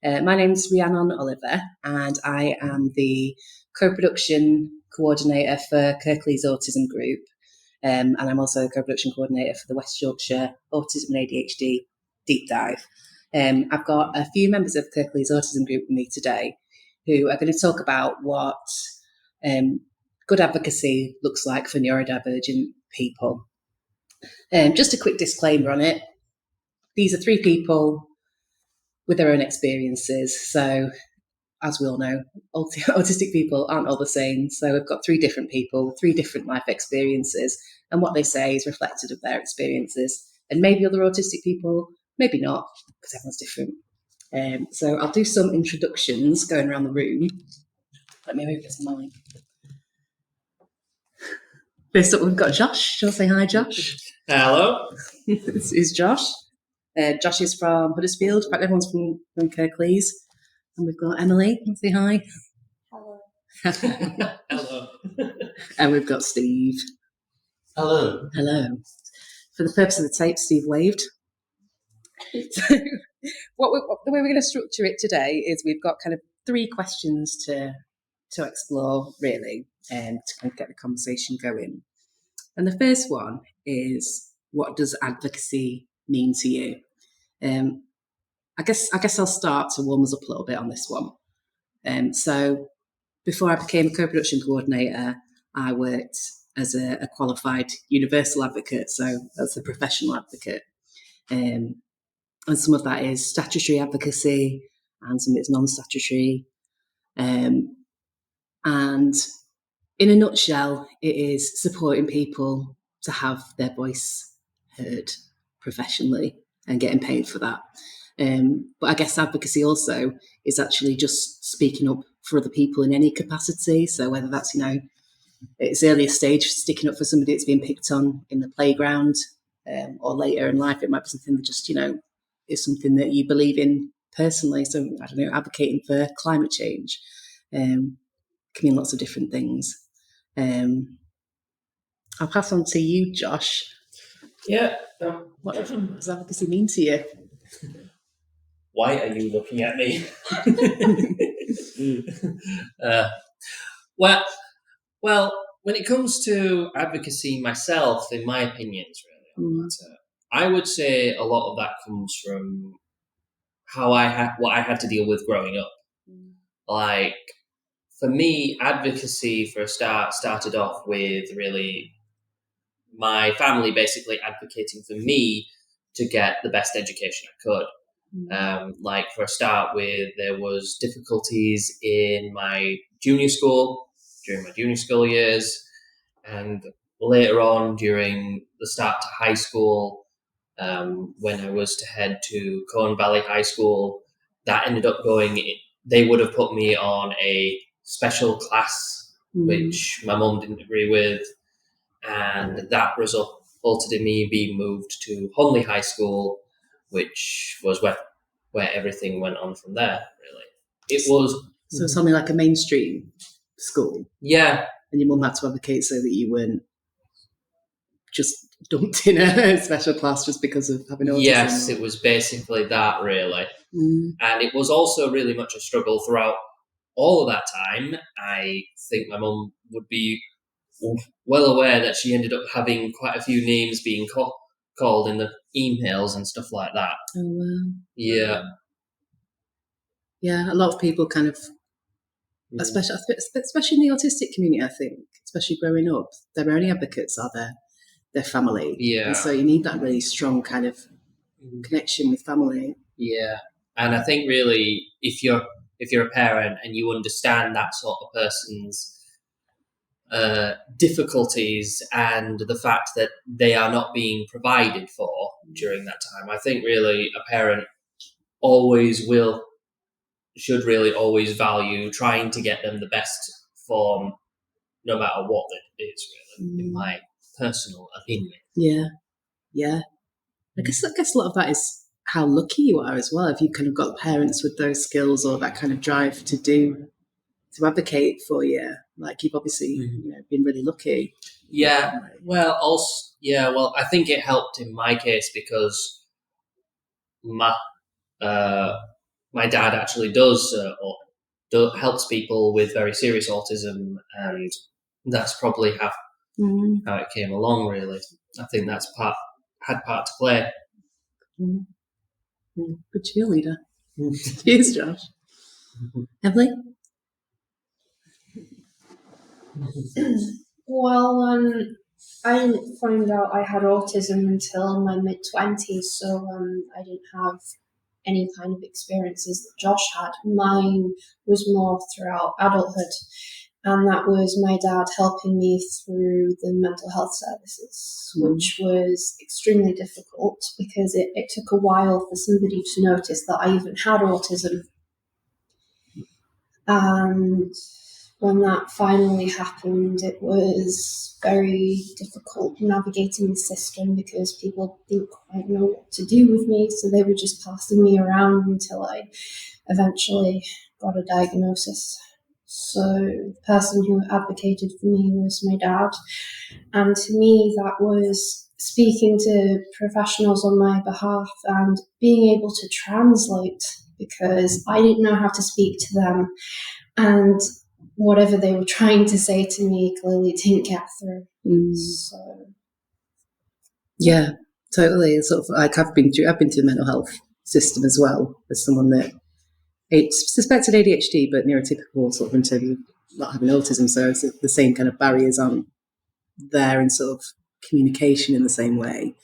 My name's Rhiannon Oliver, and I am the co-production coordinator for Kirklees Autism Group, and I'm also the co-production coordinator for the West Yorkshire Autism and ADHD Deep Dive. I've got a few members of Kirklees Autism Group with me today who are going to talk about what good advocacy looks like for neurodivergent people. Just a quick disclaimer on it. These are three people with their own experiences. So, as we all know, autistic people aren't all the same. So we've got three different people with three different life experiences, and what they say is reflected of their experiences. And maybe other autistic people, maybe not, because everyone's different. So I'll do some introductions going around the room. Let me move this mic. First up, we've got Josh. Do you want to say hi, Josh? Hello. This is Josh. Josh is from Huddersfield. In fact, everyone's from Kirklees. And we've got Emily. Can you say hi? Hello. Hello. And we've got Steve. Hello. Hello. For the purpose of the tape, Steve waved. So the way we're going to structure it today is we've got kind of three questions to explore, really, and to kind of get the conversation going. And the first one is, what does advocacy mean to you? I guess I'll start to warm us up a little bit on this one. So before I became a co-production coordinator, I worked as a qualified universal advocate, so that's a professional advocate. And some of that is statutory advocacy and some of it's non-statutory. And in a nutshell, it is supporting people to have their voice heard professionally and getting paid for that. But I guess advocacy also is actually just speaking up for other people in any capacity. So whether that's, it's earlier stage, sticking up for somebody that's being picked on in the playground, or later in life, it might be something that just, is something that you believe in personally. So, I don't know, advocating for climate change can mean lots of different things. I'll pass on to you, Josh. Yeah. What does advocacy mean to you? Why are you looking at me? Well, when it comes to advocacy myself, in my opinions, really, I would say a lot of that comes from how what I had to deal with growing up. Like, for me, advocacy for a start started off with really my family basically advocating for me to get the best education I could. Like, for a start with, there was difficulties in my junior school, during my junior school years, and later on during the start to high school, when I was to head to Colne Valley High School, that ended up they would have put me on a special class, which my mum didn't agree with, and that resulted in me being moved to Honley High School, which was where everything went on from there, really. It was... So something like a mainstream school? Yeah. And your mum had to advocate so that you weren't just dumped in a special class just because of having autism? Yes, it was basically that, really. And it was also really much a struggle throughout all of that time. I think my mum would be well aware that she ended up having quite a few names being called in the emails and stuff like that. Oh, wow. Yeah. Yeah, a lot of people kind of, especially in the autistic community, I think, especially growing up, their only advocates are their family. Yeah. And so you need that really strong kind of connection with family. Yeah. And I think really, if you're a parent and you understand that sort of person's difficulties and the fact that they are not being provided for during that time, I think really a parent should really always value trying to get them the best form, no matter what it is, really, in my personal opinion. Yeah. I guess a lot of that is how lucky you are as well. If you've kind of got parents with those skills or that kind of drive to advocate for you, like you've obviously been really lucky. Yeah. Well, I think it helped in my case because my my dad actually does helps people with very serious autism, and that's probably how it came along. Really, I think that's had part to play. Good cheerleader. Cheers, Josh. Emily? Well, I didn't find out I had autism until my mid-20s, so I didn't have any kind of experiences that Josh had. Mine was more throughout adulthood, and that was my dad helping me through the mental health services, which was extremely difficult because it took a while for somebody to notice that I even had autism. And when that finally happened, it was very difficult navigating the system because people didn't quite know what to do with me, so they were just passing me around until I eventually got a diagnosis. So the person who advocated for me was my dad, and to me that was speaking to professionals on my behalf and being able to translate, because I didn't know how to speak to them, and whatever they were trying to say to me clearly didn't get through. So yeah, totally. Sort of like I've been through the mental health system as well as someone that it's suspected ADHD, but neurotypical sort of in terms of not having autism. So it's the same kind of barriers aren't there in sort of communication in the same way.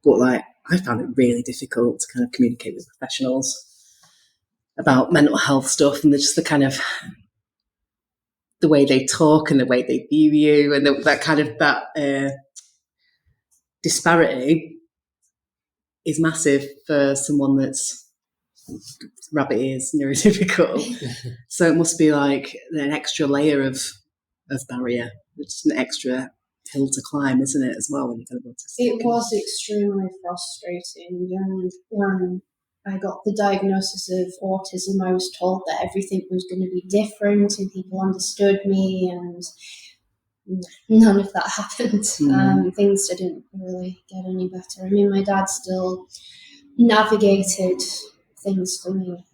But like I found it really difficult to kind of communicate with professionals about mental health stuff, and just the kind of the way they talk and the way they view you, and that kind of disparity is massive for someone that's rabbit ears neurotypical. So it must be like an extra layer of barrier, just an extra hill to climb, isn't it, as well, when you're kind of autistic? it was extremely frustrating. And when I got the diagnosis of autism, I was told that everything was going to be different and people understood me, and none of that happened. Things didn't really get any better. I mean, my dad still navigated things for me,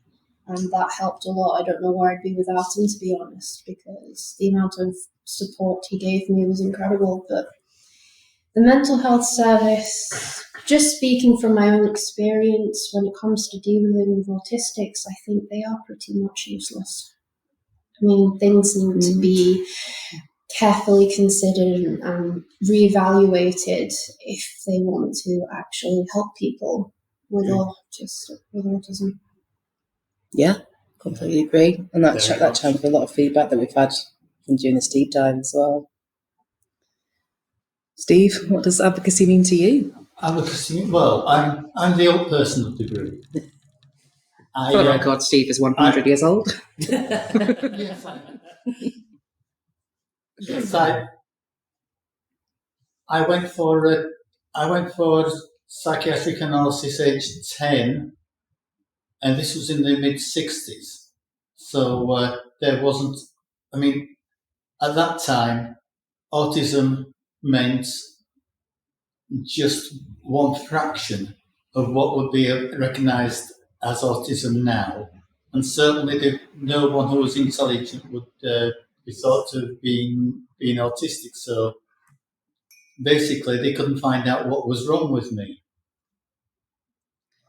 and that helped a lot. I don't know where I'd be without him, to be honest, because the amount of support he gave me was incredible. But the mental health service, just speaking from my own experience, when it comes to dealing with autistics, I think they are pretty much useless. I mean, things need to be carefully considered and reevaluated if they want to actually help people with autism. Yeah, completely agree. And that channeled for a lot of feedback that we've had from doing this deep dive as well. Steve, what does advocacy mean to you? Advocacy, well, I'm the old person of the group. For the record, Steve is 100 years old. Yes, I went for psychiatric analysis age 10, and this was in the mid-60s. So there wasn't, I mean, at that time, autism meant just one fraction of what would be recognised as autism now. And certainly no one who was intelligent would be thought of being autistic. So basically, they couldn't find out what was wrong with me.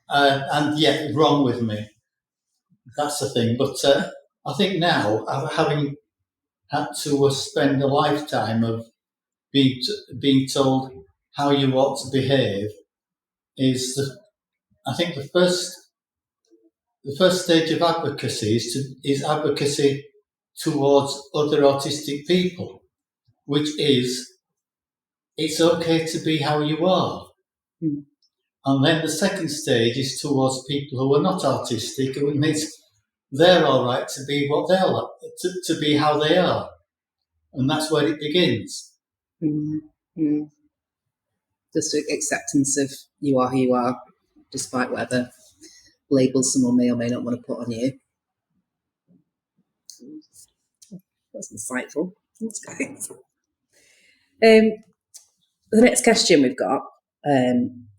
And yet, wrong with me. That's the thing. But I think now, having had to spend a lifetime of being told how you ought to behave, is I think the first stage of advocacy is advocacy towards other autistic people, which is it's okay to be how you are. And then the second stage is towards people who are not autistic, who admits they're all right to be what they're like, to be how they are. And that's where it begins. Just acceptance of you are who you are, despite whatever labels someone may or may not want to put on you. That's insightful. That's great. The next question we've got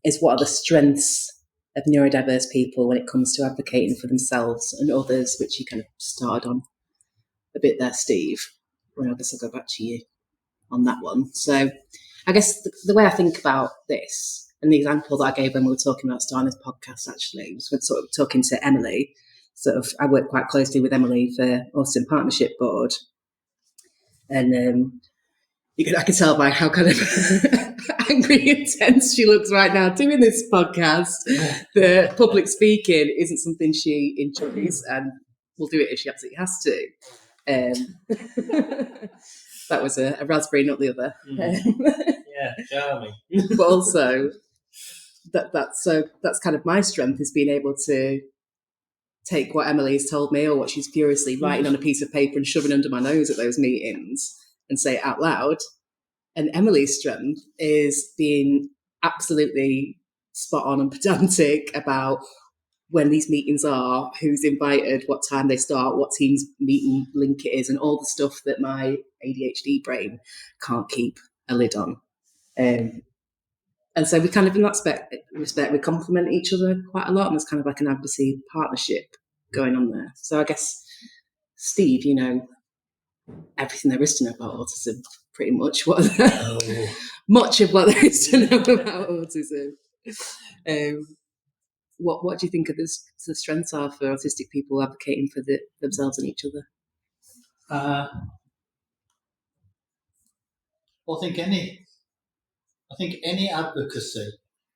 is, what are the strengths of neurodiverse people when it comes to advocating for themselves and others, which you kind of started on a bit there, Steve. Well, I guess I'll go back to you on that one. So I guess the way I think about this, and the example that I gave when we were talking about starting this podcast actually, was when sort of talking to Emily. Sort of, I work quite closely with Emily for Autism Partnership Board. And I can tell by how kind of angry and tense she looks right now doing this podcast. The public speaking isn't something she enjoys, and will do it if she absolutely has to. That was a raspberry, not the other. Yeah, charming. But also, that's kind of my strength, is being able to take what Emily's told me or what she's furiously writing on a piece of paper and shoving under my nose at those meetings and say it out loud. And Emily's strength is being absolutely spot on and pedantic about when these meetings are, who's invited, what time they start, what team's meeting link it is, and all the stuff that my ADHD brain can't keep a lid on. And so we kind of, in that respect, we complement each other quite a lot, and there's kind of like an advocacy partnership going on there. So I guess, Steve, you know everything there is to know about autism, pretty much. Much of what there is to know about autism. What do you think of the strengths are for autistic people advocating for themselves and each other? Well, I think any advocacy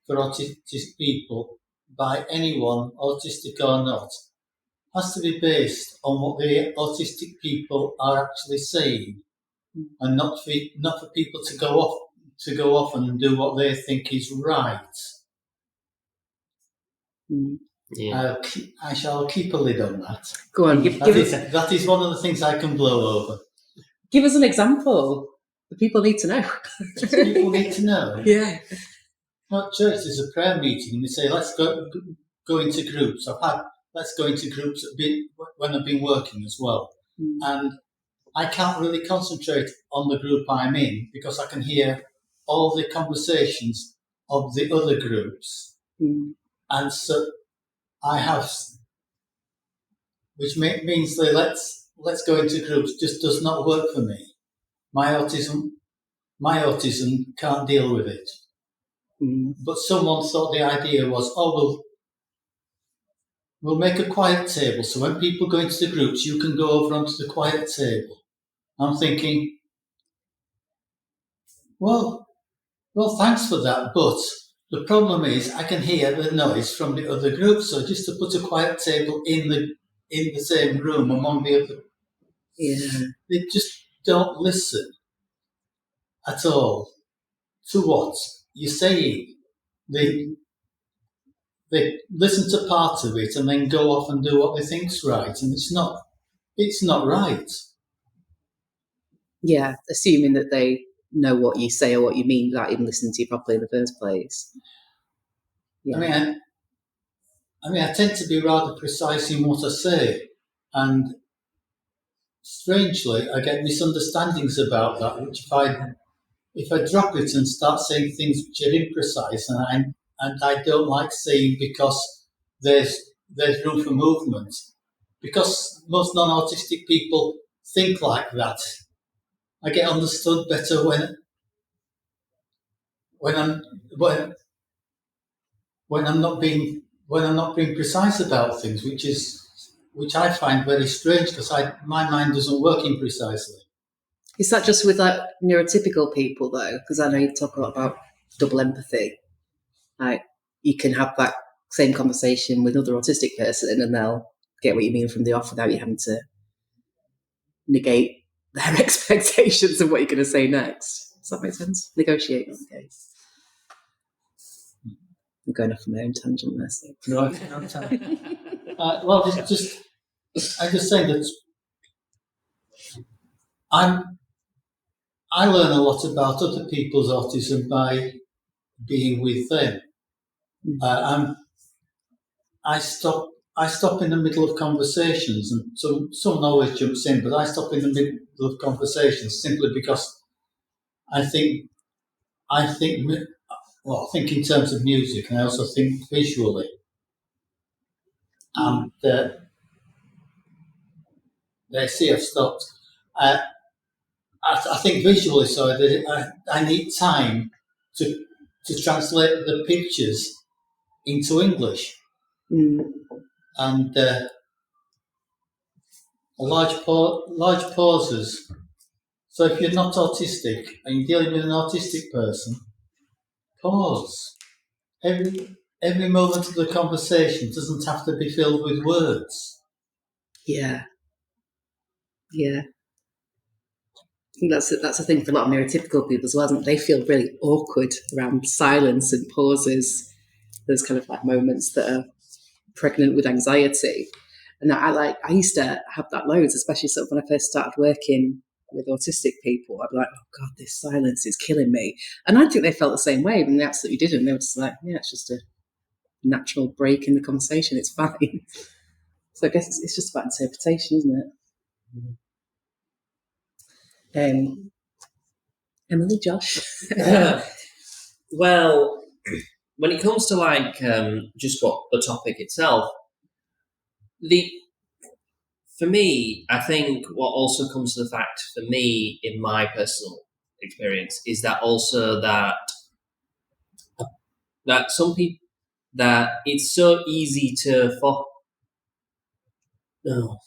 for autistic people by anyone, autistic or not, has to be based on what the autistic people are actually saying, and not for people to go off and do what they think is right. Yeah. I shall keep a lid on that. Go on, that is one of the things I can blow over. Give us an example. The people need to know. People need to know. Yeah. At church, there's a prayer meeting, and they say, let's go into groups. Let's go into groups when I've been working as well. And I can't really concentrate on the group I'm in because I can hear all the conversations of the other groups. And so I have, which means that let's go into groups just does not work for me. My autism can't deal with it. But someone thought the idea was, we'll make a quiet table, so when people go into the groups, you can go over onto the quiet table. I'm thinking, well, thanks for that, but the problem is I can hear the noise from the other group, so just to put a quiet table in the same room among the other, they just don't listen at all to what you're saying. They listen to part of it and then go off and do what they think's right, and it's not right. Yeah, assuming that they know what you say or what you mean without even listening to you properly in the first place. Yeah. I mean, I tend to be rather precise in what I say, and strangely, I get misunderstandings about that, which if I drop it and start saying things which are imprecise and I don't like saying because there's room for movement, because most non-autistic people think like that. I get understood better when I'm not being precise about things, which I find very strange because my mind doesn't work imprecisely. Is that just with like neurotypical people though? Because I know you talk a lot about double empathy. Like you can have that same conversation with another autistic person and they'll get what you mean from the off without you having to negate their expectations of what you're going to say next. Does that make sense? Negotiate. Okay. I'm going off on my own tangent there. So. No, well, I'm just saying that I learn a lot about other people's autism by being with them. I stop in the middle of conversations, and so someone always jumps in, but I stop in the middle of conversations simply because I think in terms of music, and I also think visually. and they see I've stopped. I think visually, so that I need time to translate the pictures into English, and large pauses. So if you're not autistic and you're dealing with an autistic person, pause. Every moment of the conversation doesn't have to be filled with words. Yeah. I think that's a thing for a lot of neurotypical people as well, isn't it? They feel really awkward around silence and pauses, those kind of like moments that are pregnant with anxiety. And I used to have that loads, especially sort of when I first started working with autistic people. I'd be like, oh God, this silence is killing me. And I think they felt the same way, and they absolutely didn't. They were just like, yeah, it's just a natural break in the conversation. It's fine. So I guess it's just about interpretation, isn't it? Emily, Josh? Well, when it comes to like just what the topic itself, for me, I think what also comes to the fact for me in my personal experience is that also that some people, that it's so easy to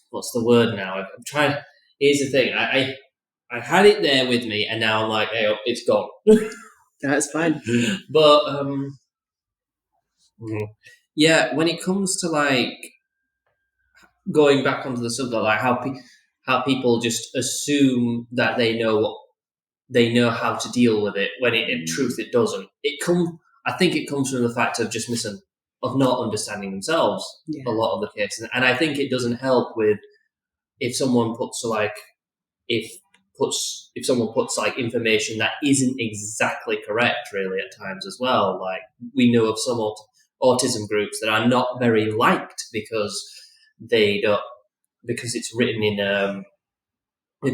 what's the word now? I'm trying. Here's the thing. I had it there with me, and now I'm like, hey, it's gone. That's fine. But yeah, when it comes to like going back onto the subject, like how people just assume that they know how to deal with it, when in truth it doesn't. I think it comes from the fact of just of not understanding themselves a lot of the cases, and I think it doesn't help with if someone puts like if someone puts like information that isn't exactly correct really at times as well. Like we know of some autism groups that are not very liked because it's written in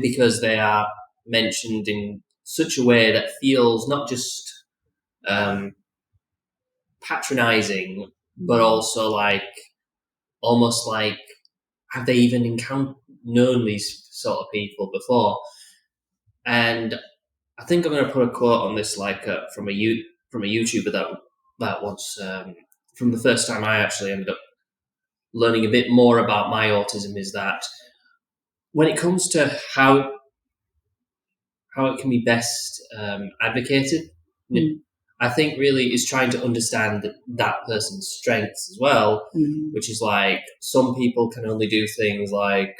because they are mentioned in such a way that feels not just patronizing, but also like almost like, have they even known these sort of people before? And I think I'm going to put a quote on this, like from a YouTuber that was from the first time I actually ended up learning a bit more about my autism, is that when it comes to how it can be best advocated, I think really is trying to understand that person's strengths as well, which is like some people can only do things like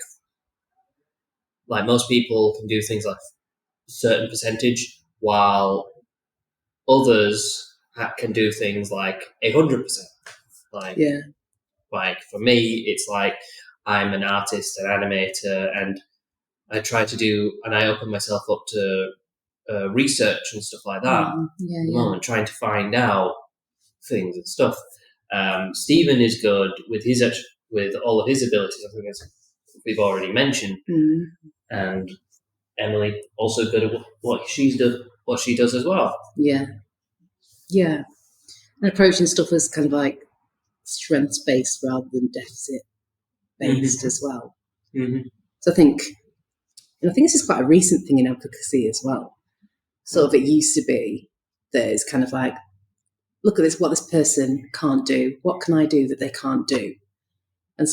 most people can do things like a certain percentage, while others can do things like 100%. Like for me, it's like I'm an artist, an animator, and I try to do, and I open myself up to research and stuff like that at the moment, trying to find out things and stuff. Stephen is good with all of his abilities. I think as we've already mentioned, and Emily also good at what she does as well. And approaching stuff as kind of like strengths based rather than deficit based as well. So I think this is quite a recent thing in advocacy as well. Sort of it used to be that it's kind of like, look at this, what this person can't do. What can I do that they can't do? And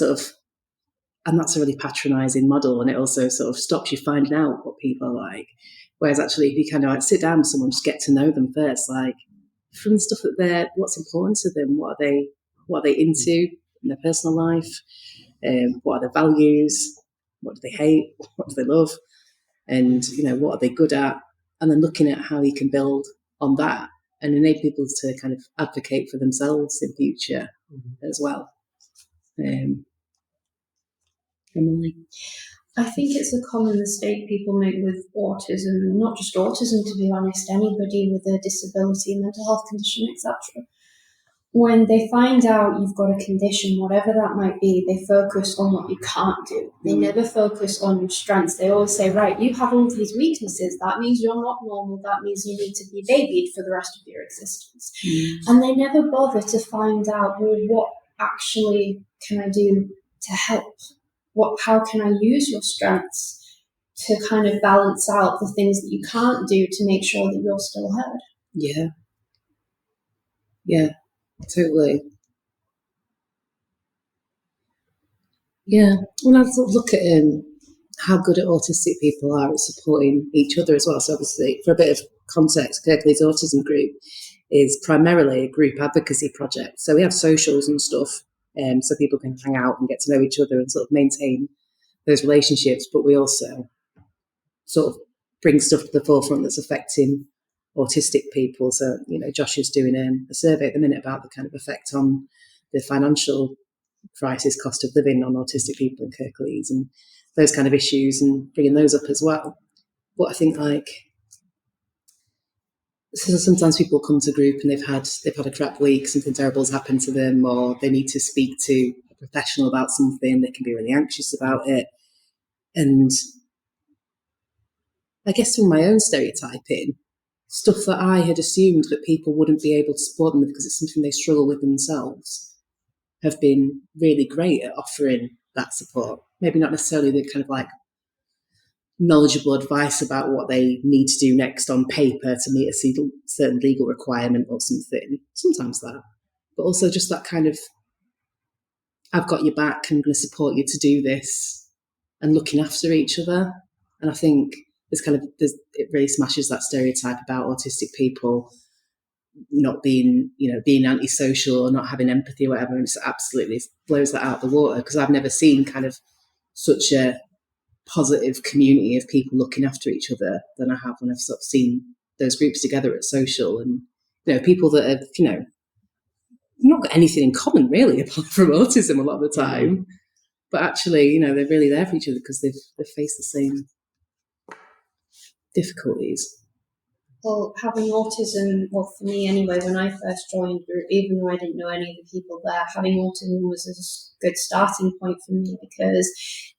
that's a really patronising model, and it also sort of stops you finding out what people are like. Whereas actually, if you kind of like sit down with someone, just get to know them first, like from the stuff that what's important to them, what are they into in their personal life, what are their values, what do they hate, what do they love, and what are they good at, and then looking at how you can build on that and enable people to kind of advocate for themselves in future as well. Emily? I think it's a common mistake people make with autism, not just autism, to be honest, anybody with a disability, mental health condition, etc. When they find out you've got a condition, whatever that might be, they focus on what you can't do. They never focus on your strengths. They always say, right, you have all these weaknesses. That means you're not normal. That means you need to be babied for the rest of your existence. And they never bother to find out, well, what actually can I do to help? How can I use your strengths to kind of balance out the things that you can't do to make sure that you're still heard? Yeah, totally. Yeah, when I sort of look at how good autistic people are at supporting each other as well. So obviously, for a bit of context, Kirklees Autism Group is primarily a group advocacy project. So we have socials and stuff, so people can hang out and get to know each other and sort of maintain those relationships. But we also sort of bring stuff to the forefront that's affecting autistic people. So, Josh is doing a survey at the minute about the kind of effect on the financial crisis, cost of living on autistic people in Kirklees and those kind of issues, and bringing those up as well. But I think so sometimes people come to group and they've had a crap week, something terrible's happened to them, or they need to speak to a professional about something. They can be really anxious about it. And I guess from my own stereotyping, stuff that I had assumed that people wouldn't be able to support them with because it's something they struggle with themselves, have been really great at offering that support. Maybe not necessarily the kind of knowledgeable advice about what they need to do next on paper to meet a certain legal requirement or something. Sometimes that. But also just that kind of, I've got your back, I'm going to support you to do this, and looking after each other. And I think it really smashes that stereotype about autistic people not being, being antisocial or not having empathy or whatever. And it absolutely blows that out of the water, because I've never seen kind of such a positive community of people looking after each other than I have when I've sort of seen those groups together at social, and people that have not got anything in common really apart from autism a lot of the time, but actually they're really there for each other because they've faced the same difficulties. Well, having autism, well, for me anyway, when I first joined group, even though I didn't know any of the people there, having autism was a good starting point for me, because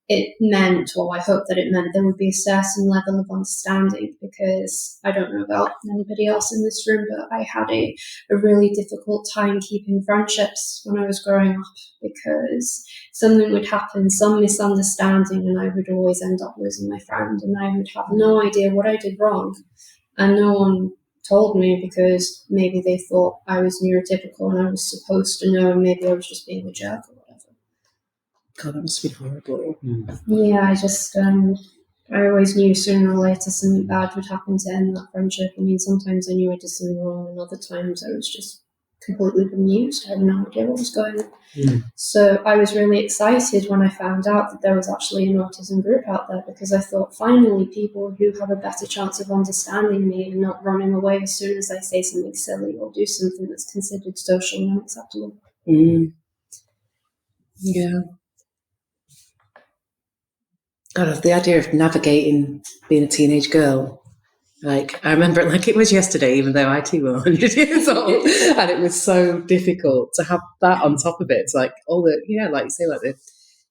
it meant, or I hope that it meant, there would be a certain level of understanding, because I don't know about anybody else in this room, but I had a really difficult time keeping friendships when I was growing up, because something would happen, some misunderstanding, and I would always end up losing my friend, and I would have no idea what I did wrong. And no one told me, because maybe they thought I was neurotypical and I was supposed to know, and maybe I was just being a jerk or whatever. God, that must have been horrible. Yeah, I always knew sooner or later something bad would happen to end that friendship. I mean, sometimes I knew I did something wrong, and other times I was just completely bemused. I had no idea what was going on. So I was really excited when I found out that there was actually an autism group out there, because I thought, finally, people who have a better chance of understanding me and not running away as soon as I say something silly or do something that's considered socially unacceptable. Yeah. God, the idea of navigating being a teenage girl. I remember it like it was yesterday, even though I too were 100 years old, and it was so difficult to have that on top of it. It's like all the, like you say, like the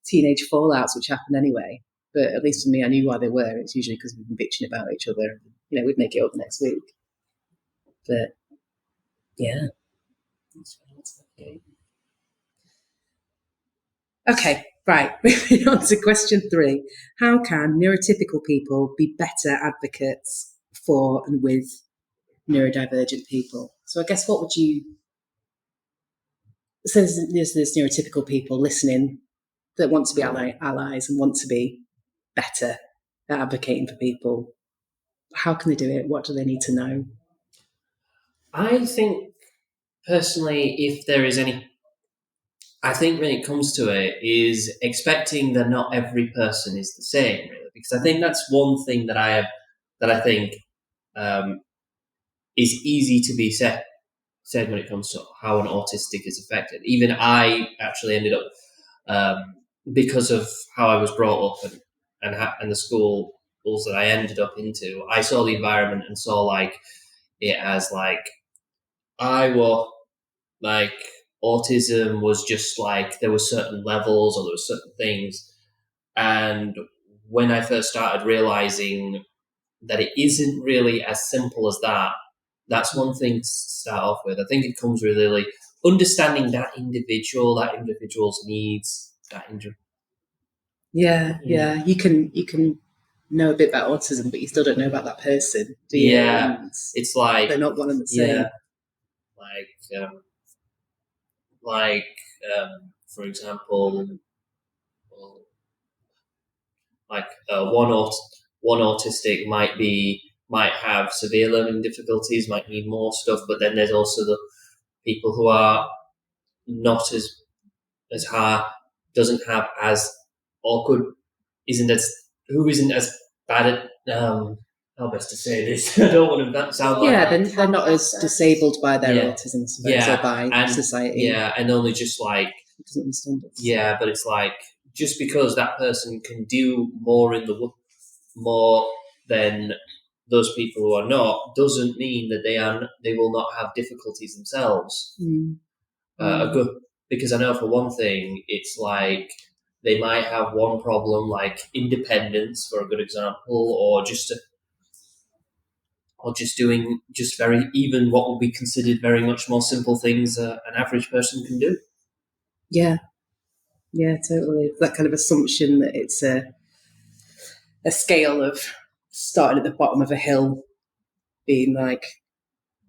teenage fallouts which happen anyway. But at least for me, I knew why they were. It's usually because we've been bitching about each other. We'd make it up next week. But yeah. Okay, right. Moving on to question 3. How can neurotypical people be better advocates for and with neurodivergent people? So I guess what would you... So there's neurotypical people listening that want to be allies and want to be better at advocating for people. How can they do it? What do they need to know? I think, personally, if there is any... I think when it comes to it, is expecting that not every person is the same, really, because I think that's one thing that I think is easy to be said when it comes to how an autistic is affected. Even I actually ended up, because of how I was brought up and the schools that I ended up into, I saw the environment and saw it as autism was just there were certain levels or there were certain things. And when I first started realizing that it isn't really as simple as that, that's one thing to start off with. I think it comes really understanding that individual's needs, Yeah. You can know a bit about autism, but you still don't know about that person. Do you? Yeah, And it's like they're not one and the same. yeah, for example, like one autistic might have severe learning difficulties, might need more stuff, but then there's also the people who are not as hard, doesn't have as awkward, isn't as bad at how best to say this. I don't want to sound like they're not as disabled by their autism, or by society. Yeah, and only just like doesn't understand it. Yeah, but it's like just because that person can do more more than those people who are not, doesn't mean that they will not have difficulties themselves. Because I know for one thing, it's like they might have one problem, like independence, for a good example, or just doing very even what would be considered very much more simple things an average person can do. Yeah, totally. That kind of assumption that it's a scale of starting at the bottom of a hill, being like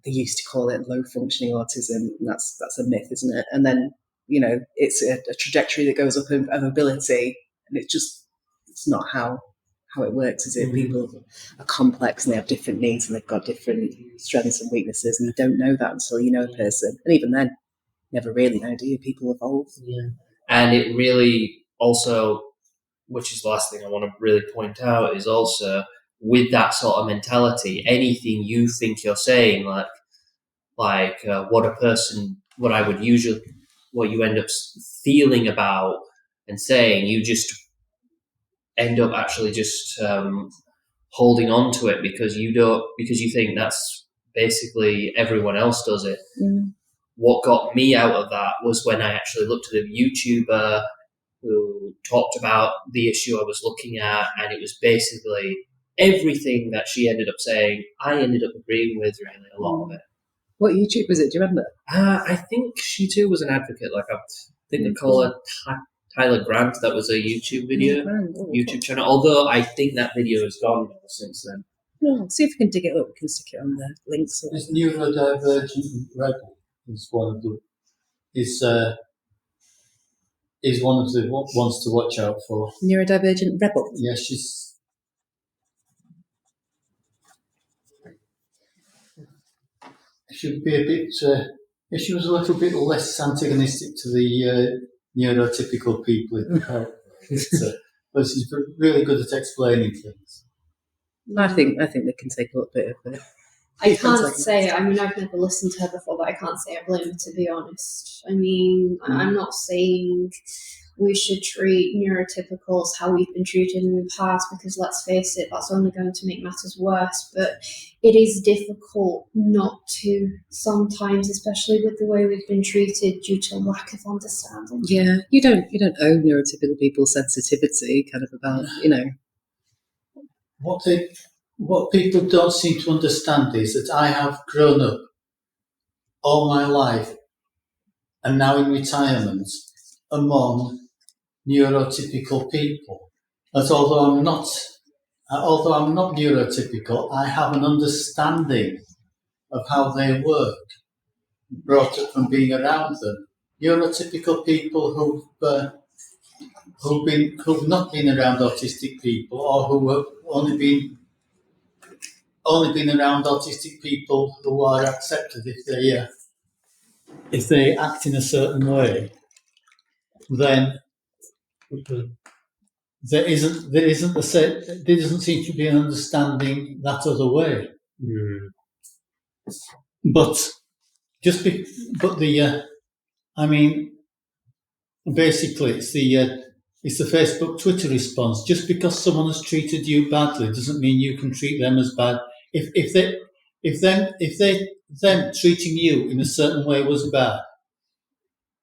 they used to call it low functioning autism, and that's a myth, isn't it? And then it's a trajectory that goes up of ability, and it's not how it works, is it? People are complex and they have different needs and they've got different strengths and weaknesses, and you don't know that until you know a person, and even then, you never really know, do you? People evolve. Yeah, and it really also, which is the last thing I want to really point out, is also with that sort of mentality, anything you think you're saying, what you end up feeling about and saying, you just end up actually just holding on to it because you think that's basically everyone else does it. What got me out of that was when I actually looked at a YouTuber who talked about the issue I was looking at, and it was basically everything that she ended up saying, I ended up agreeing with really a lot of it. What YouTube was it? Do you remember? I think she too was an advocate. Like I think they call her Tyler Grant. That was a YouTube video, YouTube channel. Although I think that video is gone since then. No, see if we can dig it up. We can stick it on the links. This neurodivergent rebel is one of the is one of the ones to watch out for. Neurodivergent rebel. Yeah, should be a bit. If she was a little bit less antagonistic to the neurotypical people, but she's really good at explaining things. I think they can take a little bit of it. I can't say, I've never listened to her before, but I can't say I blame her, to be honest. I'm not saying we should treat neurotypicals how we've been treated in the past, because let's face it, that's only going to make matters worse. But it is difficult not to sometimes, especially with the way we've been treated due to lack of understanding. Yeah, you don't owe neurotypical people sensitivity, kind of about, What people don't seem to understand is that I have grown up all my life and now in retirement among neurotypical people. That although I'm not neurotypical, I have an understanding of how they work, brought up from being around them. Neurotypical people who've not been around autistic people, or who have only been around autistic people who are accepted if they act in a certain way, then there doesn't seem to be an understanding that other way. But basically it's the Facebook Twitter response. Just because someone has treated you badly doesn't mean you can treat them as bad. If them treating you in a certain way was bad,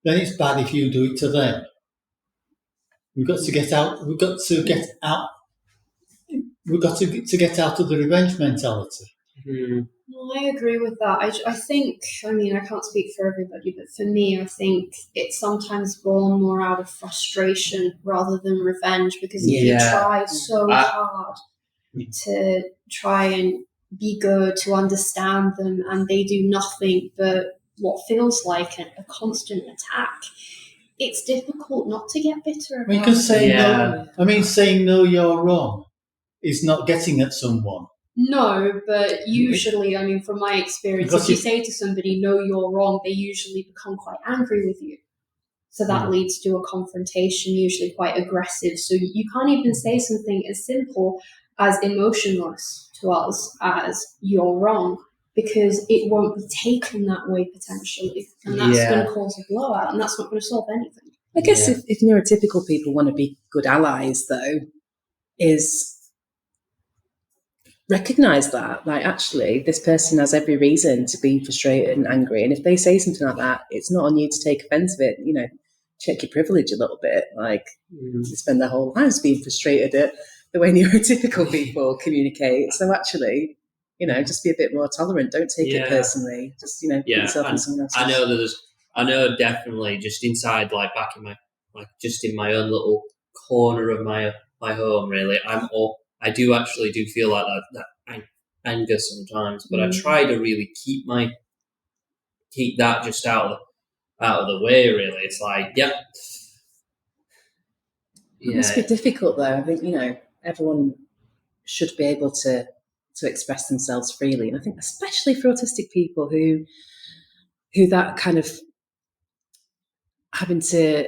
then it's bad if you do it to them. We've got to get out. We've got to get out of the revenge mentality. No, I agree with that. I think, I mean, I can't speak for everybody, but for me, I think it's sometimes born more out of frustration rather than revenge, because if you try so hard to try and be good, to understand them, and they do nothing but what feels like a constant attack, it's difficult not to get bitter about Because saying no, I mean, saying no, you're wrong, is not getting at someone. No, but usually, I mean, from my experience, if you say to somebody, no, you're wrong, they usually become quite angry with you. So that leads to a confrontation, usually quite aggressive. So you can't even say something as simple as emotionless to us as you're wrong, because it won't be taken that way potentially. And that's going to cause a blowout, and that's not going to solve anything. I guess if neurotypical people want to be good allies, though, is recognise that, like, actually, this person has every reason to be frustrated and angry. And if they say something like that, it's not on you to take offence of it. You know, check your privilege a little bit. Like, they spend their whole lives being frustrated at the way neurotypical people communicate. So actually, you know, just be a bit more tolerant. Don't take it personally. Just, you know, put yourself in someone else's. I know definitely just inside, like back in my, like just in my own little corner of my home, really, I do feel like that anger sometimes, but I try to really keep that just out of the way. Really, it's like, it must be difficult, though. I think, you know, everyone should be able to express themselves freely, and I think especially for autistic people who that kind of having to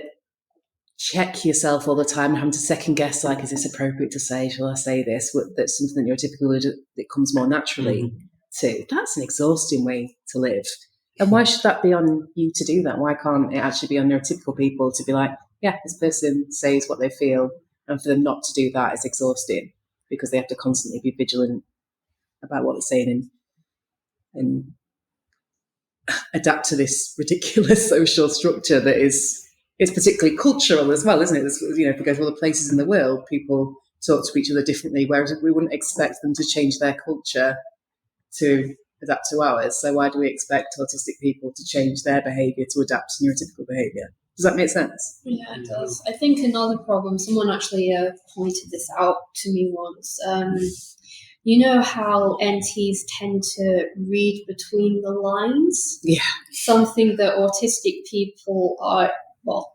check yourself all the time, having to second guess, like, is this appropriate to say? Shall I say this? That's something that neurotypical that comes more naturally to. That's an exhausting way to live. And why should that be on you to do that? Why can't it actually be on neurotypical people to be like, yeah, this person says what they feel, and for them not to do that is exhausting because they have to constantly be vigilant about what they're saying and adapt to this ridiculous social structure that is. It's particularly cultural as well, isn't it? You know, if we go to other places in the world, people talk to each other differently, whereas we wouldn't expect them to change their culture to adapt to ours. So why do we expect autistic people to change their behaviour to adapt to neurotypical behaviour? Does that make sense? Yeah, it does. I think another problem, someone actually pointed this out to me once. You know how NTs tend to read between the lines? Yeah. Something that autistic people are, well,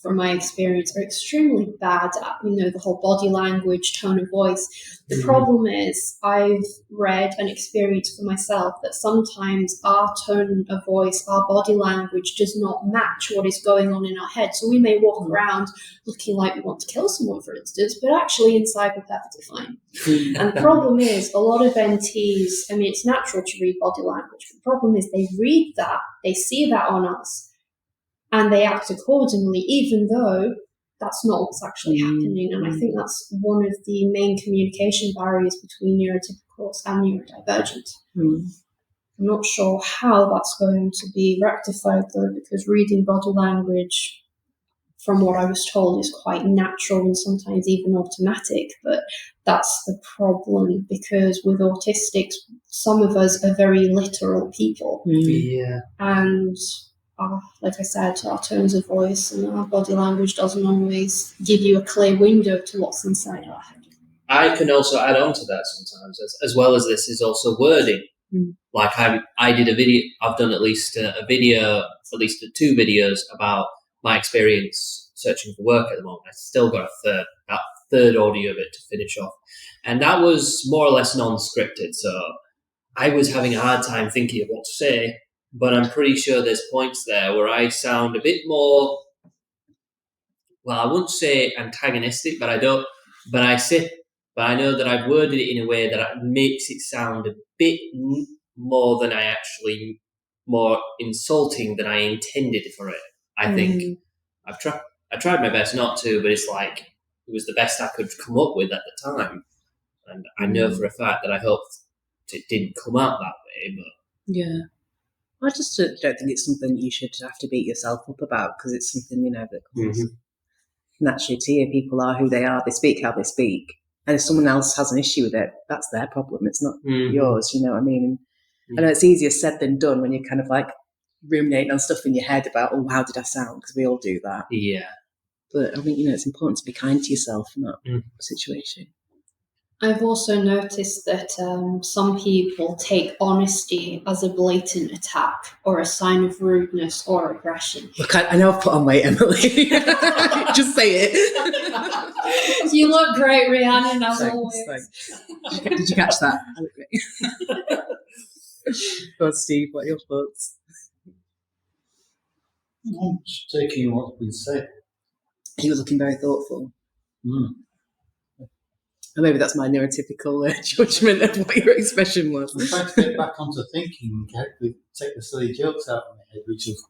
from my experience, are extremely bad at, you know, the whole body language, tone of voice. The problem is I've read and experienced for myself that sometimes our tone of voice, our body language does not match what is going on in our head. So we may walk around looking like we want to kill someone, for instance, but actually inside we're perfectly fine. And the problem is a lot of NTs, I mean, it's natural to read body language, but the problem is they read that, they see that on us, and they act accordingly, even though that's not what's actually happening. And I think that's one of the main communication barriers between neurotypicals and neurodivergent. I'm not sure how that's going to be rectified, though, because reading body language, from what I was told, is quite natural and sometimes even automatic. But that's the problem, because with autistics, some of us are very literal people. And like I said, our tones of voice and our body language doesn't always give you a clear window to what's inside our head. I can also add on to that sometimes, as well as this is also wording. Like I did a video, I've done at least two videos about my experience searching for work at the moment. I still got that third audio of it to finish off. And that was more or less non-scripted. So I was having a hard time thinking of what to say. But I'm pretty sure there's points there where I sound a bit more, well, I wouldn't say antagonistic, but I know that I've worded it in a way that makes it sound a bit more insulting than I intended for it. I think I tried my best not to, but it's like it was the best I could come up with at the time. And I know for a fact that I hoped it didn't come out that way, but yeah. I just don't think it's something you should have to beat yourself up about, because it's something, you know, that comes naturally to you. People are who they are. They speak how they speak. And if someone else has an issue with it, that's their problem. It's not yours, you know what I mean? And I know it's easier said than done when you're kind of like ruminating on stuff in your head about, oh, how did I sound? Because we all do that. Yeah. But I think, you know, it's important to be kind to yourself in that situation. I've also noticed that some people take honesty as a blatant attack or a sign of rudeness or aggression. Look, I know I've put on weight, Emily. Just say it. You look great, Rhiannon, as Thanks, always. thanks. Did you catch that? I look great. Go on, Steve, what are your thoughts? I'm just taking what's been said. You were looking very thoughtful. Mm. Or maybe that's my neurotypical judgment of what your expression was. I'm trying to get back onto thinking and take the silly jokes out of my head, which is...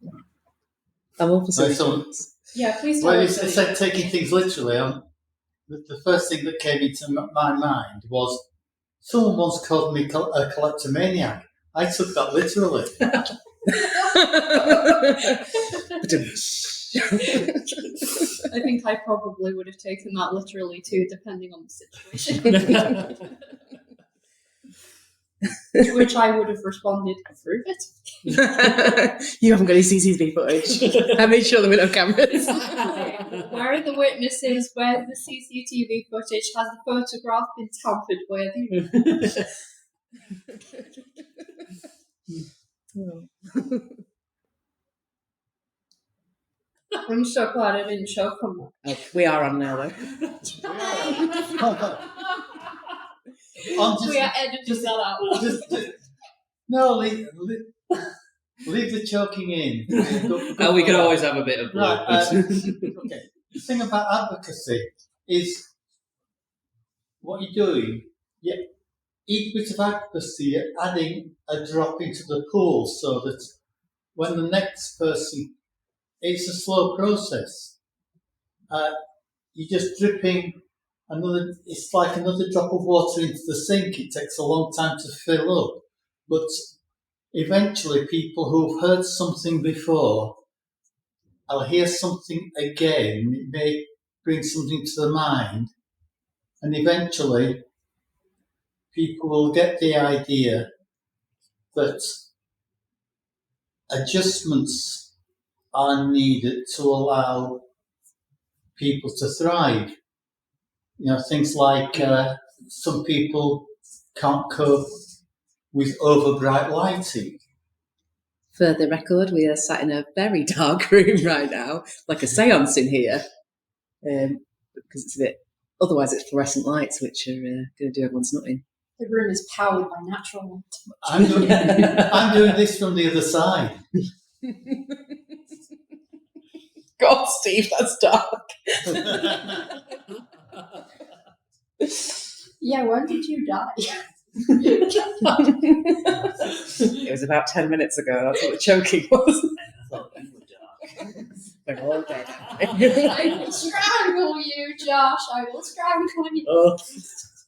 I'm all for silly jokes. Yeah, please tell Well, you us. said taking things literally. The first thing that came into my mind was someone once called me a kleptomaniac. I took that literally. I think I probably would have taken that literally too, depending on the situation. To which I would have responded, prove it. You haven't got any CCTV footage. I made sure there were no cameras. Where are the witnesses? Where's the CCTV footage? Has the photograph been tampered with? I'm so glad I didn't choke on that. We are on now, though. We are editing that out. No, leave the choking in. We can always have a bit of blood. Okay. The thing about advocacy is what you're doing. Each bit of advocacy, you're adding a drop into the pool so that when the next person, it's a slow process. You're just dripping another. It's like another drop of water into the sink. It takes a long time to fill up, but eventually, people who've heard something before, will hear something again. It may bring something to the mind, and eventually, people will get the idea that adjustments are needed to allow people to thrive. You know, things like some people can't cope with over bright lighting. For the record, we are sat in a very dark room right now, like a seance in here, because it's a bit. Otherwise, it's fluorescent lights, which are going to do everyone's nutting. The room is powered by natural light. I'm doing this from the other side. God, Steve, that's dark. Yeah, when did you die? It was about 10 minutes ago. That's what the choking was. I thought you were dark. They're all dead. I will strangle you, Josh. I will strangle you. Oh.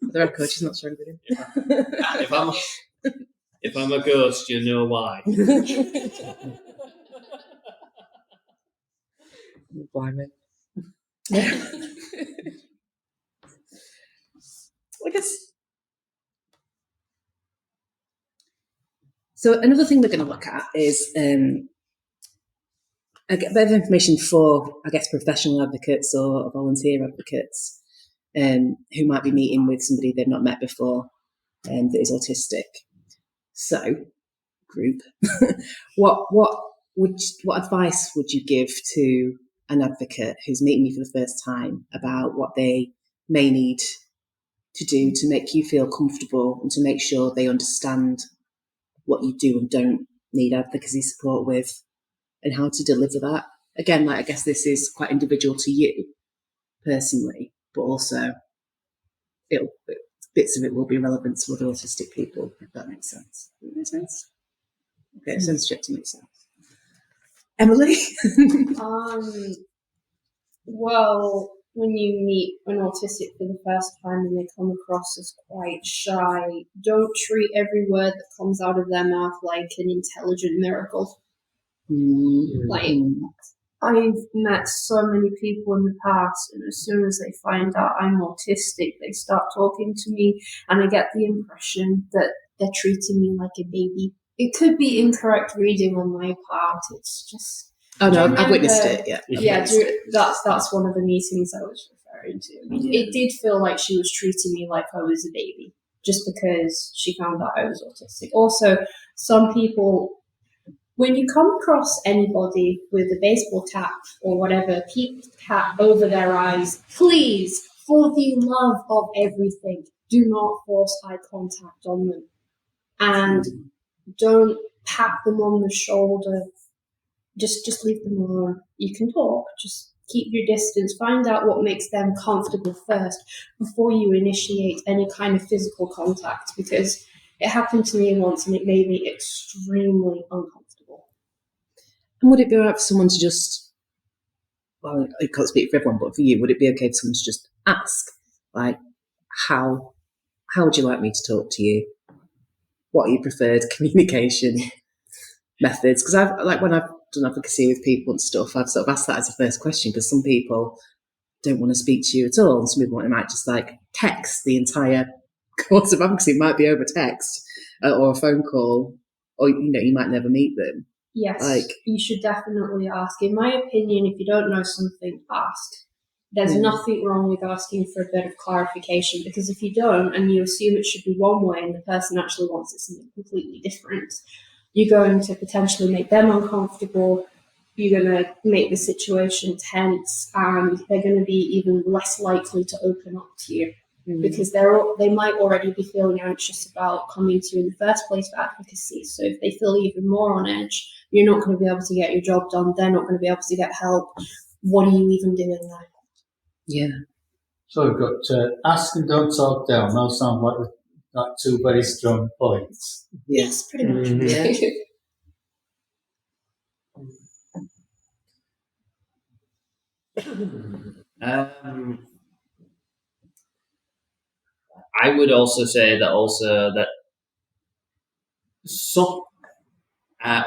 The record, she's not strangling him. If I'm a ghost, you know why. Blimey. I guess. So another thing we're going to look at is a bit of information for, I guess, professional advocates or volunteer advocates who might be meeting with somebody they've not met before that is autistic. So, group, what advice would you give to an advocate who's meeting you for the first time about what they may need to do to make you feel comfortable and to make sure they understand what you do and don't need advocacy support with, and how to deliver that? Again, like, I guess this is quite individual to you personally, but also bits of it will be relevant to other autistic people, if that makes sense. Does that make sense? Okay, it sounds to make sense. Emily? Well, when you meet an autistic for the first time and they come across as quite shy, don't treat every word that comes out of their mouth like an intelligent miracle. Like, I've met so many people in the past, and as soon as they find out I'm autistic, they start talking to me, and I get the impression that they're treating me like a baby. It could be incorrect reading on my part. It's just. Oh no, I've witnessed it. Yeah, That's one of the meetings I was referring to. It did feel like she was treating me like I was a baby, just because she found out I was autistic. Also, some people, when you come across anybody with a baseball cap or whatever, keep the cap over their eyes. Please, for the love of everything, do not force eye contact on them. And don't pat them on the shoulder. Just leave them alone. You can talk, just keep your distance. Find out what makes them comfortable first before you initiate any kind of physical contact, because it happened to me once and it made me extremely uncomfortable. And would it be all right for someone to just, well, I can't speak for everyone, but for you, would it be okay for someone to just ask, like, how would you like me to talk to you? What are your preferred communication methods? Because when I've done advocacy with people and stuff, I've sort of asked that as a first question, because some people don't want to speak to you at all, and some people might just like text the entire course of advocacy. It might be over text or a phone call, or you might never meet them. Yes, you should definitely ask. In my opinion, if you don't know something, ask. There's nothing wrong with asking for a bit of clarification, because if you don't and you assume it should be one way and the person actually wants it something completely different, you're going to potentially make them uncomfortable, you're going to make the situation tense, and they're going to be even less likely to open up to you, because they might already be feeling anxious about coming to you in the first place for advocacy. So if they feel even more on edge, you're not going to be able to get your job done, they're not going to be able to get help. What are you even doing there? Yeah. So we've got ask and don't talk down. Those sound like two very strong points. Yes, pretty much. I would also say that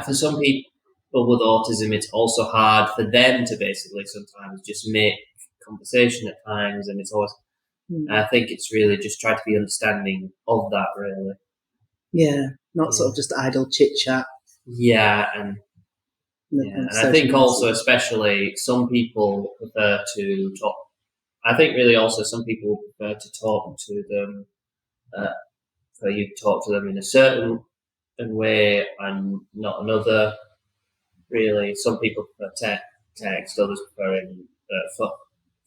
for some people with autism, it's also hard for them to basically sometimes just make conversation at times, and it's always. I think it's really just try to be understanding of that, really. Yeah, not sort of just idle chit chat. Yeah, and I think also, especially, some people prefer to talk. I think really also some people prefer to talk to them, for you to talk to them in a certain way and not another. Really, some people prefer text, others prefer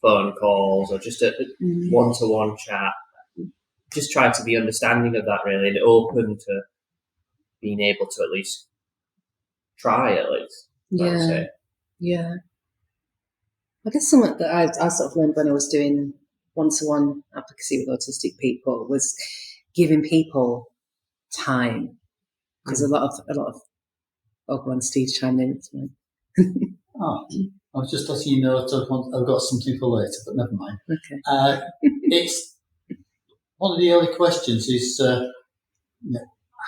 phone calls or just a one-to-one chat. Just try to be understanding of that, really, and open to being able to at least try, at least. Yeah. I guess something that I sort of learned when I was doing one-to-one advocacy with autistic people was giving people time, because a lot of go on, Steve's chiming in. I was just letting you know I've got something for later, but never mind. Okay. It's one of the early questions is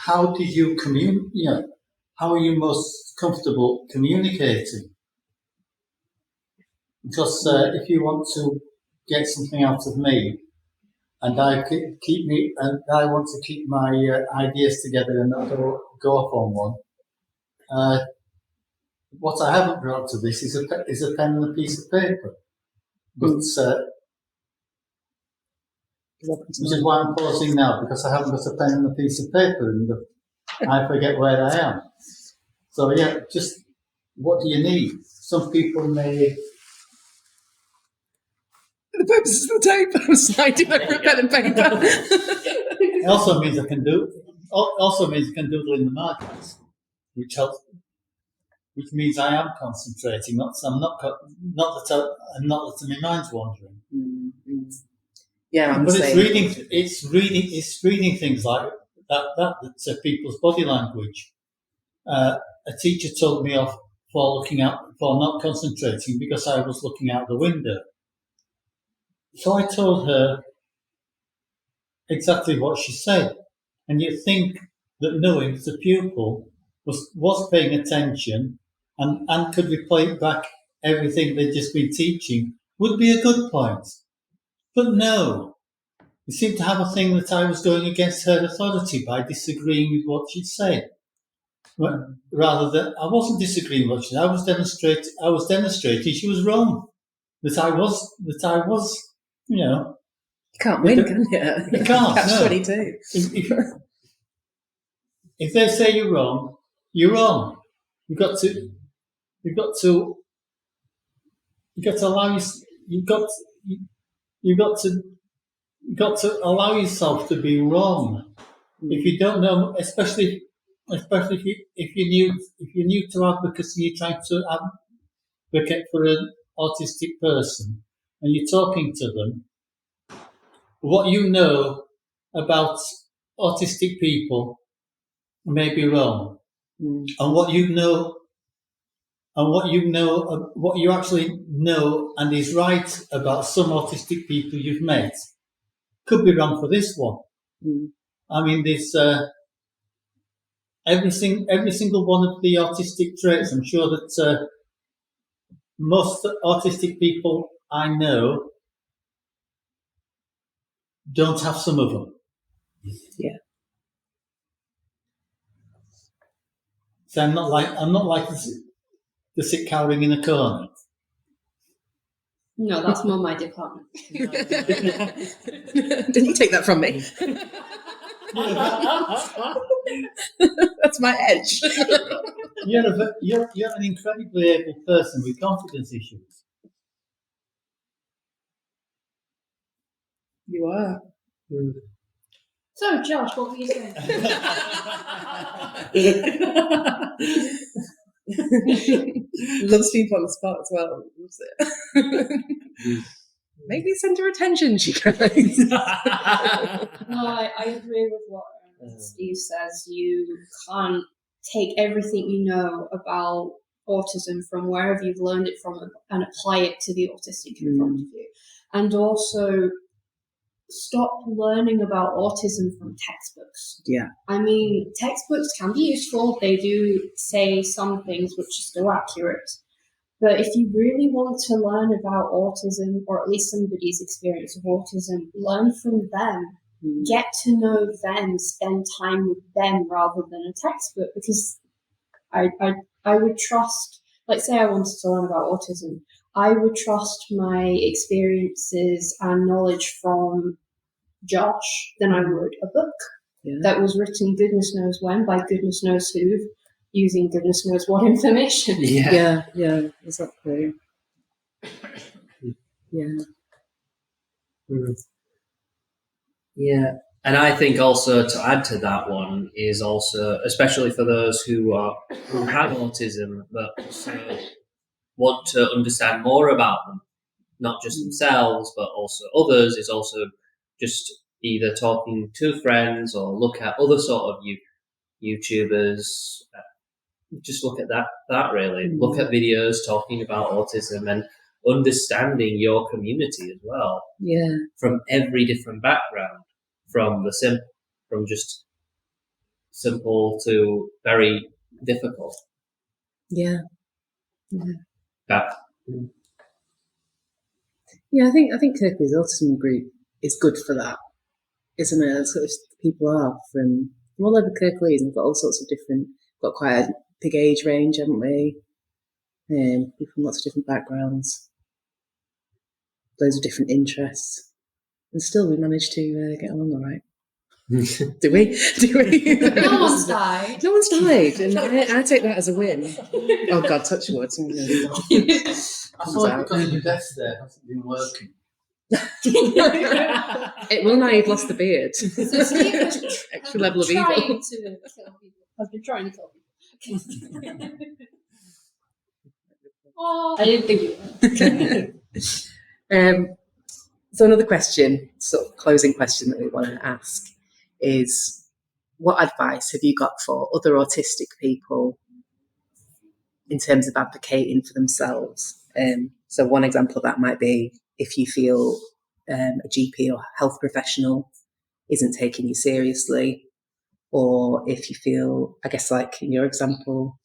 how do you communicate? How are you most comfortable communicating? Because if you want to get something out of me, and I want to keep my ideas together and not go off on one. What I haven't brought to this is a pen and a piece of paper, but which is why I'm pausing now, because I haven't got a pen and a piece of paper, and I forget where I am. So yeah, just what do you need? Some people may. The purpose of the tape, I'm sliding over a pen and paper. It also means I can doodle in the margins, which helps. Which means I am concentrating. Not that my mind's wandering. Yeah, but it's reading things like that people's body language. A teacher told me off for not concentrating because I was looking out the window. So I told her exactly what she said, and you think that knowing that the pupil was paying attention and could replay it back everything they've just been teaching would be a good point. But no, they seem to have a thing that I was going against her authority by disagreeing with what she'd said. Rather than I wasn't disagreeing with what she said. I was demonstrating she was wrong. That I was, you know. You can't win, can you? You can't. Catch No. 22. If they say you're wrong, you're wrong. You've got to allow you've got to allow yourself to be wrong. If you don't know, especially if you're new to advocacy, you're trying to advocate for an autistic person, and you're talking to them, what you know about autistic people may be wrong, and what you actually know and is right about some autistic people you've met could be wrong for this one. I mean, there's every single one of the autistic traits. I'm sure that most autistic people I know don't have some of them. Yeah. So I'm not like to sit cowering in a corner. No, that's more my department. Didn't you take that from me? That's my edge. You're an incredibly able person with confidence issues. You are. So, Josh, what were you saying? Loves people on the spot as well. Loves it. Maybe send her attention, she goes. No, I agree with what Steve says. You can't take everything you know about autism from wherever you've learned it from and apply it to the autistic in front of you. And also stop learning about autism from textbooks. Yeah. I mean, textbooks can be useful. They do say some things which are still accurate. But if you really want to learn about autism, or at least somebody's experience of autism, learn from them. Get to know them, spend time with them rather than a textbook. Because I would trust, like say I wanted to learn about autism, I would trust my experiences and knowledge from Josh than I would a book that was written goodness knows when by goodness knows who, using goodness knows what information. Yeah, exactly. Yeah. Yeah. And I think also to add to that one is also, especially for those who have autism, but also want to understand more about them, not just themselves, but also others, is also just either talking to friends or look at other sort of YouTubers. Just look at that really. Look at videos talking about autism and understanding your community as well. Yeah. From every different background, from just simple to very difficult. Yeah. That. Yeah, I think Kirklees Autism Group is good for that, isn't it? Sort of people are from all over Kirklees, and we've got all sorts of different. Got quite a big age range, haven't we? People from lots of different backgrounds, loads of different interests, and still we managed to get along all right. Do we? No one's died. No one's died, and I take that as a win. Oh God, touch wood. I thought because your desk there hasn't been working. It will now you've lost the beard. So Steve has Extra level of evil. trying to kill people. Has been trying to kill people. Oh, I didn't think you were. So another question, sort of closing question that we want to ask is, what advice have you got for other autistic people in terms of advocating for themselves? So one example of that might be if you feel a GP or health professional isn't taking you seriously, or if you feel, I guess like in your example,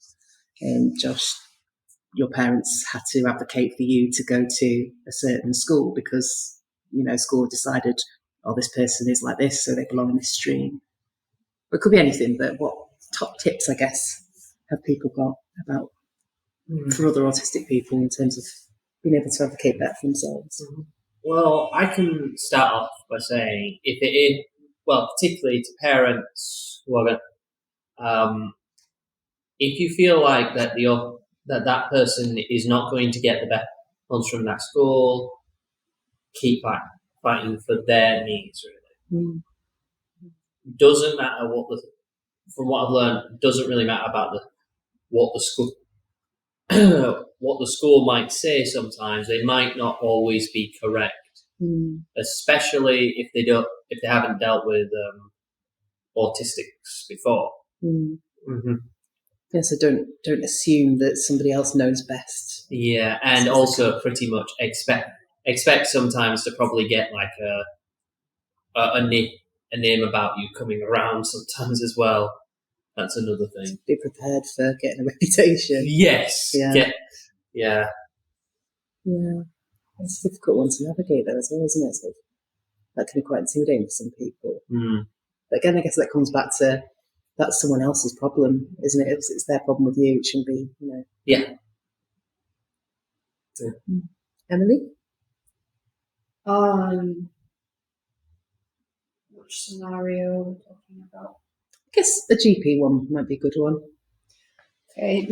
Josh, your parents had to advocate for you to go to a certain school because, school decided, oh, this person is like this, so they belong in this stream. Or it could be anything, but what top tips, I guess, have people got about for other autistic people in terms of being able to advocate better for themselves? Well, I can start off by saying if it is, particularly to parents who are, if you feel like that person is not going to get the best ones from that school, keep fighting for their needs. Really, doesn't matter from what I've learned, doesn't really matter about what the school. What the school might say sometimes, they might not always be correct, especially if they haven't dealt with autistics before. Yeah, so don't assume that somebody else knows best. Yeah, and also pretty much expect sometimes to probably get like a name about you coming around sometimes as well. That's another thing. Be prepared for getting a reputation. Yes. Yeah. Yeah. It's a difficult one to navigate though as well, isn't it? So that can be quite intimidating for some people. But again, I guess that comes back to that's someone else's problem, isn't it? It's their problem with you. It shouldn't be, Yeah. Emily? Which scenario are we talking about? I guess a GP one might be a good one. Okay,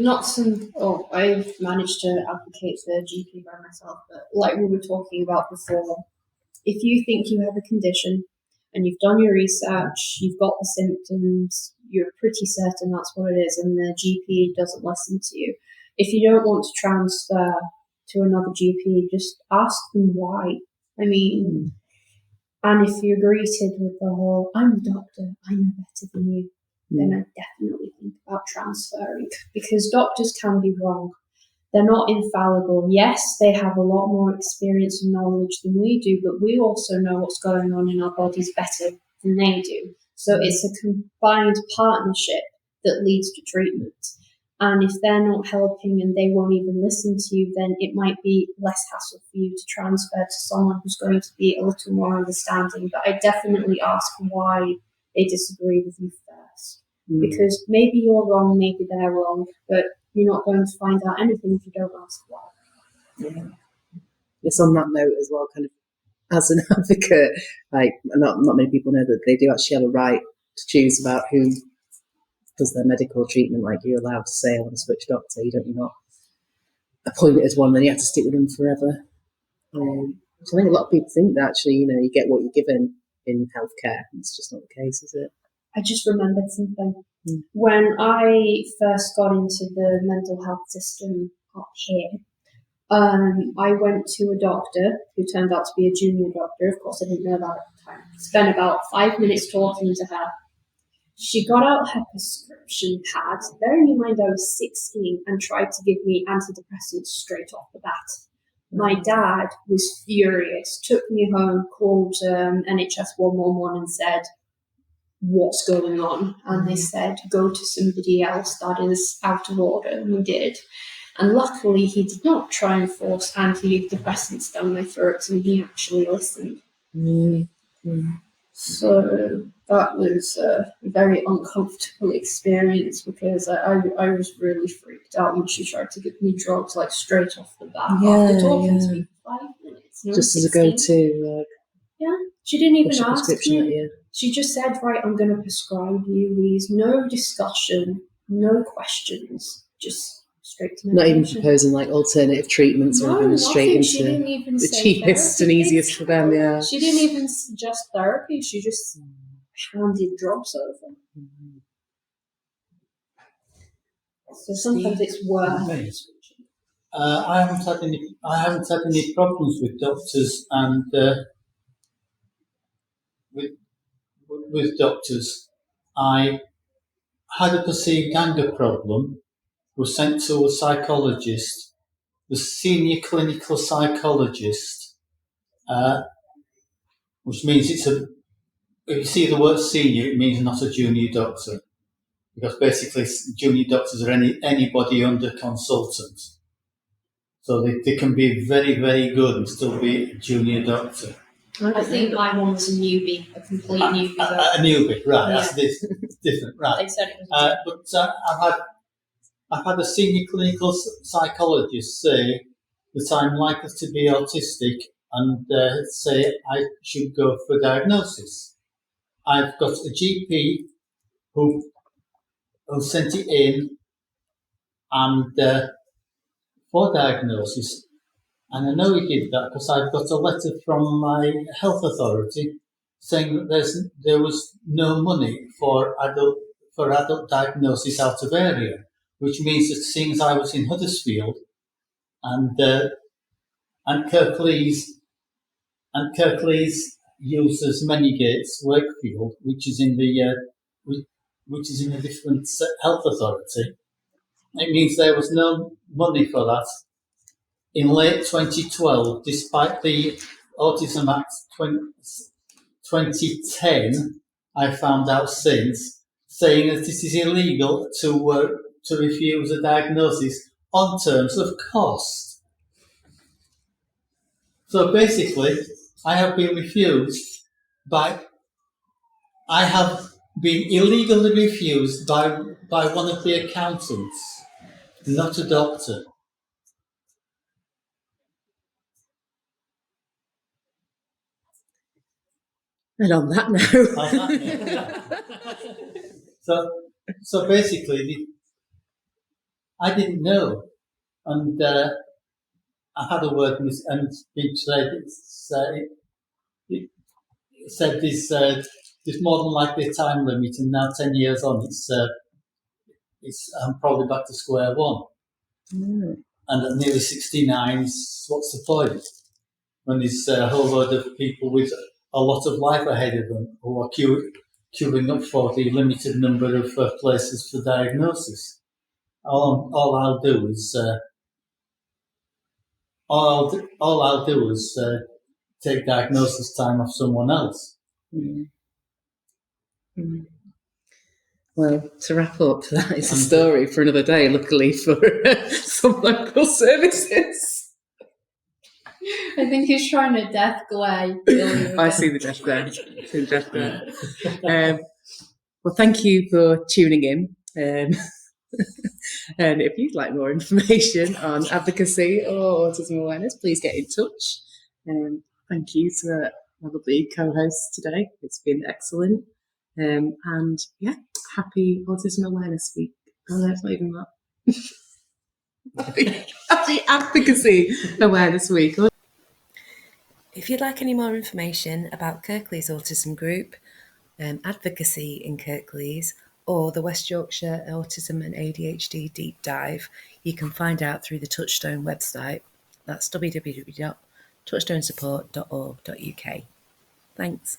I've managed to advocate for GP by myself, but like we were talking about before, if you think you have a condition and you've done your research, you've got the symptoms, you're pretty certain that's what it is, and the GP doesn't listen to you, if you don't want to transfer to another GP, just ask them why. I mean, and if you're greeted with the whole, I'm a doctor, I know better than you, then I definitely think about transferring, because doctors can be wrong. They're not infallible. Yes, they have a lot more experience and knowledge than we do, but we also know what's going on in our bodies better than they do. So it's a combined partnership that leads to treatment. And if they're not helping and they won't even listen to you, then it might be less hassle for you to transfer to someone who's going to be a little more understanding. But I definitely ask why they disagree with you first. Because maybe you're wrong, maybe they're wrong, but you're not going to find out anything if you don't ask why. Yeah. It's on that note as well, kind of as an advocate, like not many people know that they do actually have a right to choose about who does their medical treatment. Like you're allowed to say, I want to switch doctor. You're not appointed as one, then you have to stick with them forever. So I think a lot of people think that actually, you get what you're given in healthcare. It's just not the case, is it? I just remembered something. When I first got into the mental health system up here, I went to a doctor who turned out to be a junior doctor. Of course, I didn't know that at the time. Spent about 5 minutes talking to her. She got out her prescription pad, bearing in mind I was 16, and tried to give me antidepressants straight off the bat. My dad was furious, took me home, called NHS 111 and said, what's going on? And they said, go to somebody else that is out of order, and we did. And luckily he did not try and force antidepressants down my throat, and he actually listened. So that was a very uncomfortable experience, because I was really freaked out when she tried to give me drugs like straight off the bat after talking to me for 5 minutes. Just as a go-to. She didn't even ask me. She just said, right, I'm going to prescribe you these. No discussion, no questions, just straight to medication. Not even proposing like alternative treatments or anything, straight into the cheapest and easiest for them. Yeah. She didn't even suggest therapy. She just handed drugs over. So sometimes it's worth. I haven't had any problems with doctors and with doctors. I had a perceived anger problem, was sent to a psychologist, the senior clinical psychologist, which means if you see the word senior, it means not a junior doctor, because basically junior doctors are anybody under consultant. So they can be very, very good and still be a junior doctor. I think my one was a newbie, a complete newbie. A newbie, right? Yeah. That's different, right? They said it was. But I've had a senior clinical psychologist say that I'm likely to be autistic and say I should go for diagnosis. I've got a GP who sent it in and for diagnosis. And I know he did that because I've got a letter from my health authority saying that there was no money for adult diagnosis out of area, which means that seeing as I was in Huddersfield and Kirklees uses Manygates, Wakefield, which is in a different health authority. It means there was no money for that. In late 2012, despite the Autism Act 2010, I found out since, saying that it is illegal to refuse a diagnosis on terms of cost. So basically, I have been illegally refused by one of the accountants, not a doctor. And on that note. So basically, I didn't know, and I had a word and been said. It said there's more than likely a time limit, and now 10 years on, I'm probably back to square one. And at nearly 69, what's the point? When there's a whole load of people with a lot of life ahead of them who are queuing up for the limited number of places for diagnosis. All I'll do is take diagnosis time off someone else. Well, to wrap up, that is a story for another day, luckily for some local services. I think he's trying to death glare. I see the death glare. Well, thank you for tuning in. And if you'd like more information on advocacy or autism awareness, please get in touch. Thank you to my lovely co-hosts today. It's been excellent. And yeah, happy Autism Awareness Week. Oh, that's not even that. Happy Advocacy Awareness Week. If you'd like any more information about Kirklees Autism Group, advocacy in Kirklees, or the West Yorkshire Autism and ADHD Deep Dive, you can find out through the Touchstone website. That's www.touchstonesupport.org.uk. Thanks.